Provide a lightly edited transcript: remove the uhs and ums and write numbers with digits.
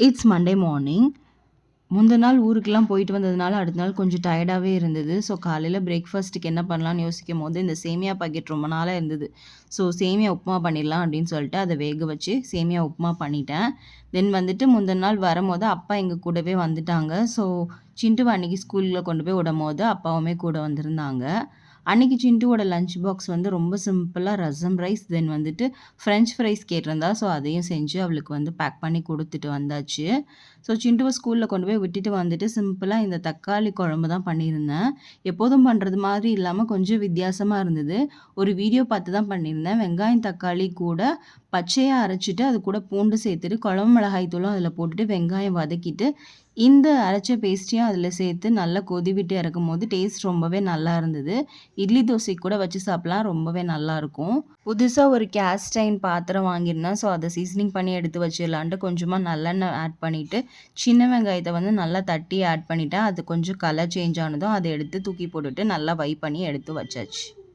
It's Monday morning. முந்தின நாள் ஊருக்கெல்லாம் போயிட்டு வந்ததுனால, அடுத்த நாள் கொஞ்சம் டயர்டாவே இருந்தது. ஸோ, காலையில பிரேக்ஃபாஸ்ட்டுக்கு என்ன பண்ணலான்னு யோசிக்கும்போது, இந்த சேமியா பாக்கெட் ரொம்ப நாளா இருந்தது. ஸோ, சேமியா உப்புமா பண்ணிடலாம் அப்படின்னு சொல்லிட்டு, அத வேக வச்சு சேமியா உப்புமா பண்ணிட்டேன். தென் வந்துட்டு முந்தின நாள் வரும்போது, அப்பா எங்க கூடவே வந்துட்டாங்க. ஸோ, சிண்டுவ அன்னைக்கு ஸ்கூல்ல கொண்டு போய் விடும்போது, அப்பாவுமே கூட வந்திருந்தாங்க. அன்னைக்கு சிண்டுவோட லஞ்ச் பாக்ஸ் வந்து ரொம்ப சிம்பிளா ரசம் ரைஸ், தென் வந்துட்டு ஃப்ரெஞ்ச் ஃப்ரைஸ் கேட்டிருந்தா. ஸோ, அதையும் செஞ்சு அவளுக்கு வந்து பேக் பண்ணி குடுத்துட்டு வந்தாச்சு. ஸோ, சிண்டுவ ஸ்கூல்ல கொண்டு போய் விட்டுட்டு வந்துட்டு சிம்பிளா இந்த தக்காளி குழம்பு தான் பண்ணியிருந்தேன். எப்போதும் பண்றது மாதிரி இல்லாம கொஞ்சம் வித்தியாசமா இருந்தது. ஒரு வீடியோ பார்த்து தான் பண்ணியிருந்தேன். வெங்காயம், தக்காளி கூட பச்சையா அரைச்சுட்டு, அது கூட பூண்டு சேர்த்துட்டு, குழம்பு மிளகாய் தூளும் அதில போட்டுட்டு, வெங்காயம் வதக்கிட்டு, இந்த அரைச்ச பேஸ்ட்டையும் அதில சேர்த்து நல்லா கொதி விட்டு இறக்கும்போது டேஸ்ட் ரொம்பவே நல்லா இருந்தது. இட்லி, தோசைக்கு கூட வச்சு சாப்பிடலாம். ரொம்பவே நல்லாயிருக்கும். புதுசா ஒரு கேஸ்ட் அயர்ன் பாத்திரம் வாங்கியிருந்தேன். ஸோ, அத சீசனிங் பண்ணி எடுத்து வச்சிடலான்ட்டு கொஞ்சமா நல்லெண்ணெய் ஆட் பண்ணிட்டு, சின்ன வெங்காயத்த வந்து நல்லா தட்டி ஆட் பண்ணிட்டேன். அது கொஞ்சம் கலர் சேஞ்ச் ஆனதும், அத எடுத்து தூக்கி போட்டுட்டு நல்லா பண்ணி எடுத்து வச்சாச்சு.